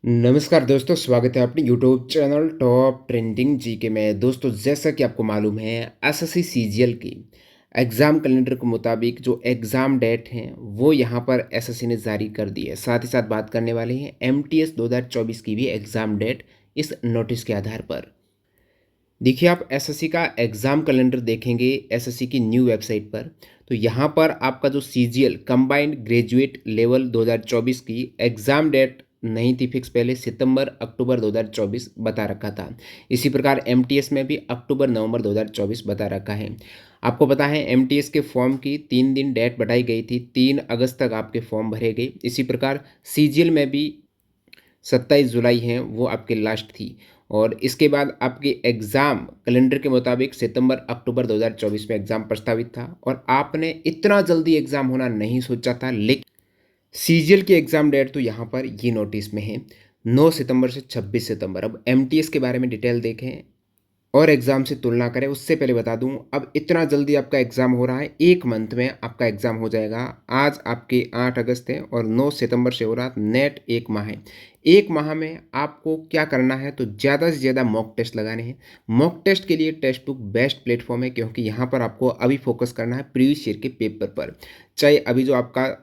नमस्कार दोस्तों, स्वागत है अपने YouTube channel top trending GK में। दोस्तों, जैसा कि आपको मालूम है, एसएससी सीजीएल की एग्ज़ाम कैलेंडर के मुताबिक जो एग्ज़ाम डेट हैं वो यहाँ पर एसएससी ने जारी कर दी है। साथ ही साथ बात करने वाले हैं एमटीएस 2024 की भी एग्ज़ाम डेट इस नोटिस के आधार पर। देखिए, आप एसएससी का एग्ज़ाम कैलेंडर देखेंगे एसएससी की न्यू वेबसाइट पर, तो यहाँ पर आपका जो सीजीएल कंबाइंड ग्रेजुएट लेवल 2024 की एग्ज़ाम डेट नहीं थी फिक्स, पहले सितंबर अक्टूबर 2024 बता रखा था। इसी प्रकार एमटीएस में भी अक्टूबर नवंबर 2024 बता रखा है। आपको पता है एमटीएस के फॉर्म की 3 दिन डेट बढ़ाई गई थी, 3 अगस्त तक आपके फॉर्म भरे गए। इसी प्रकार सीजीएल में भी 27 जुलाई हैं वो आपकी लास्ट थी, और इसके बाद आपके एग्ज़ाम कैलेंडर के मुताबिक सितंबर अक्टूबर 2024 में एग्ज़ाम प्रस्तावित था, और आपने इतना जल्दी एग्ज़ाम होना नहीं सोचा था। लेकिन सीजीएल की एग्ज़ाम डेट तो यहाँ पर ये नोटिस में है, 9 सितंबर से 26 सितंबर। अब एमटीएस के बारे में डिटेल देखें और एग्ज़ाम से तुलना करें, उससे पहले बता दूं, अब इतना जल्दी आपका एग्ज़ाम हो रहा है, 1 मंथ में आपका एग्ज़ाम हो जाएगा। आज आपके 8 अगस्त है और 9 सितंबर से हो रहा, नेट 1 माह है। 1 माह में आपको क्या करना है, तो ज़्यादा से ज़्यादा मॉक टेस्ट लगाने हैं। मॉक टेस्ट के लिए टेक्स्ट बुक बेस्ट प्लेटफॉर्म है, क्योंकि यहाँ पर आपको अभी फोकस करना है प्रीवियस ईयर के पेपर पर। चाहे अभी जो आपका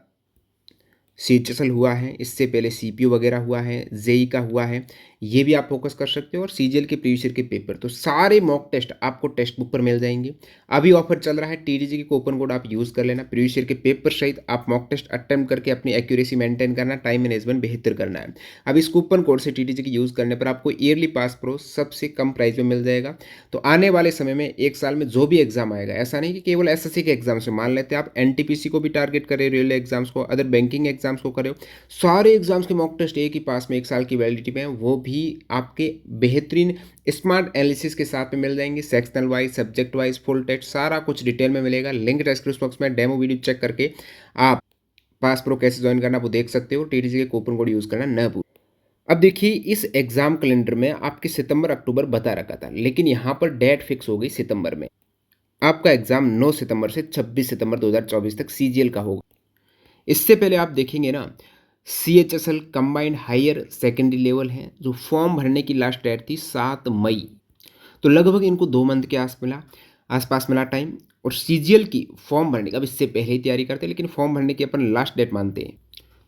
सीएचएसएल हुआ है, इससे पहले सीपीयू वगैरह हुआ है, जेई का हुआ है, ये भी आप फोकस कर सकते हो, और सीजीएल के प्रीवियस ईयर के पेपर, तो सारे मॉक टेस्ट आपको टेक्स्ट बुक पर मिल जाएंगे। अभी ऑफर चल रहा है, टीडीजी की कूपन कोड आप यूज़ कर लेना। प्रीवियस ईयर के पेपर सहित आप मॉक टेस्ट अटेम्प्ट करके अपनी एक्यूरेसी मेंटेन करना, टाइम मैनेजमेंट बेहतर करना है। अब इस कूपन कोड से टीडीजी की यूज़ करने पर आपको ईयरली पास प्रो सबसे कम प्राइस में मिल जाएगा। तो आने वाले समय में 1 साल में जो भी एग्जाम आएगा, ऐसा नहीं कि केवल एसएससी के एग्जाम से, मान लेते हैं आप एनटीपीसी को भी टारगेट करें, रेलवे एग्जाम्स को, अदर बैंकिंग एग्जाम्स को करें, सारे एग्जाम्स के मॉक टेस्ट एक ही पास में 1 साल की वैलिडिटी में है, वो भी आपके बेहतरीन स्मार्ट एनालिसिस के साथ में मिल जाएंगे। Sectional wise, subject wise, full test सारा कुछ डिटेल में मिलेगा। लिंक डिस्क्रिप्शन बॉक्स में, डेमो वीडियो चेक करके आप पास प्रो कैसे ज्वाइन करना वो देख सकते हो। टीटीसी के कूपन कोड यूज़ करना न भूलें। अब देखिए, इस एग्जाम कैलेंडर में आपके सितंबर अक्टूबर बता रखा था, लेकिन यहाँ पर डेट फिक्स हो गई सितंबर में। आपका एग्जाम 9 सितंबर से 26 सितंबर 2024 तक सीजीएल का होगा। इससे पहले आप देखेंगे ना, CHSL combined higher secondary level है, जो फॉर्म भरने की लास्ट डेट थी 7 मई, तो लगभग इनको 2 मंथ के आसपास मिला टाइम। और सीजीएल की फॉर्म भरने की, अब इससे पहले ही तैयारी करते हैं, लेकिन फॉर्म भरने की अपन लास्ट डेट मानते हैं,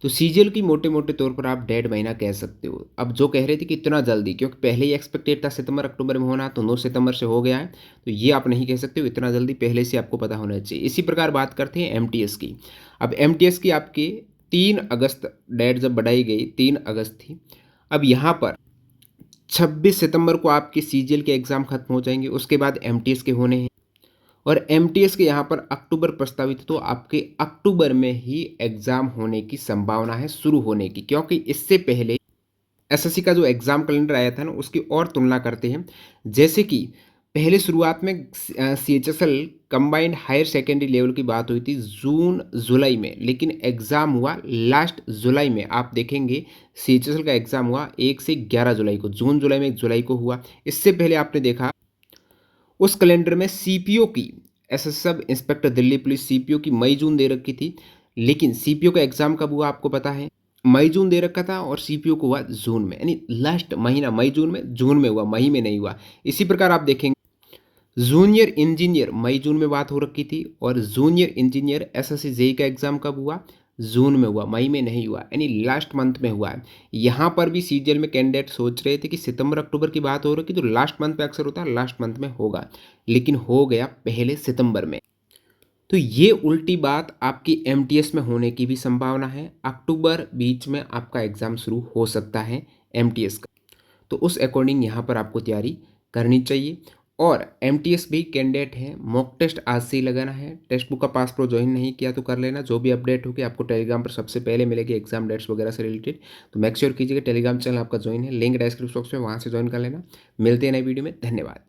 तो सीजीएल की मोटे मोटे तौर पर आप 1.5 महीना कह सकते हो। अब जो कह रहे थे कि इतना जल्दी, क्योंकि पहले ही एक्सपेक्टेड था सितंबर अक्टूबर में होना, तो 9 सितंबर से हो गया है, तो ये आप नहीं कह सकते हो इतना जल्दी, पहले से आपको पता होना चाहिए। इसी प्रकार बात करते हैं एमटीएस की। अब एमटीएस की आपकी 3 अगस्त डेट जब बढ़ाई गई, 3 अगस्त थी। अब यहाँ पर 26 सितंबर को आपके सीजीएल के एग्ज़ाम खत्म हो जाएंगे, उसके बाद एमटीएस के होने हैं, और एमटीएस के यहाँ पर अक्टूबर प्रस्तावित है, तो आपके अक्टूबर में ही एग्ज़ाम होने की संभावना है, शुरू होने की। क्योंकि इससे पहले एसएससी का जो एग्ज़ाम कैलेंडर आया था ना, उसकी और तुलना करते हैं। जैसे कि पहले शुरुआत में CHSL combined higher secondary level की बात हुई थी जून जुलाई में, लेकिन एग्ज़ाम हुआ लास्ट जुलाई में। आप देखेंगे सीएचएसएल का एग्ज़ाम हुआ 1 से 11 जुलाई को, जून जुलाई में 1 जुलाई को हुआ। इससे पहले आपने देखा उस कैलेंडर में सीपीओ की, SS sub inspector Delhi police CPO की मई जून दे रखी थी, लेकिन सीपीओ का एग्ज़ाम कब हुआ आपको पता है, मई जून दे रखा था, और सीपीओ को हुआ जून में, यानी लास्ट महीना मई जून में, जून में हुआ, मई में नहीं हुआ। इसी प्रकार आप देखेंगे जूनियर इंजीनियर मई जून में बात हो रखी थी, और जूनियर इंजीनियर एसएससी जेई का एग्जाम कब हुआ, जून में हुआ, मई में नहीं हुआ, यानी लास्ट मंथ में हुआ है। यहाँ पर भी सीजीएल में कैंडिडेट सोच रहे थे कि सितंबर अक्टूबर की बात हो रही थी, तो लास्ट मंथ में अक्सर होता है, लास्ट मंथ में होगा, लेकिन हो गया पहले सितंबर में। तो ये उल्टी बात आपकी एमटीएस में होने की भी संभावना है। अक्टूबर बीच में आपका एग्ज़ाम शुरू हो सकता है एमटीएस का, तो उस अकॉर्डिंग यहाँ पर आपको तैयारी करनी चाहिए। और एमटीएस भी कैंडिडेट हैं, मॉक टेस्ट आज से ही लगाना है। टेक्स्ट बुक का पास प्रो ज्वाइन नहीं किया तो कर लेना, जो भी अपडेट होगी आपको टेलीग्राम पर सबसे पहले मिलेगी एग्जाम डेट्स वगैरह से रिलेटेड, तो मेक श्योर कीजिएगा टेलीग्राम चैनल आपका ज्वाइन है, लिंक डिस्क्रिप्शन बॉक्स में, वहाँ से ज्वाइन कर लेना। मिलते हैं नई वीडियो में, धन्यवाद।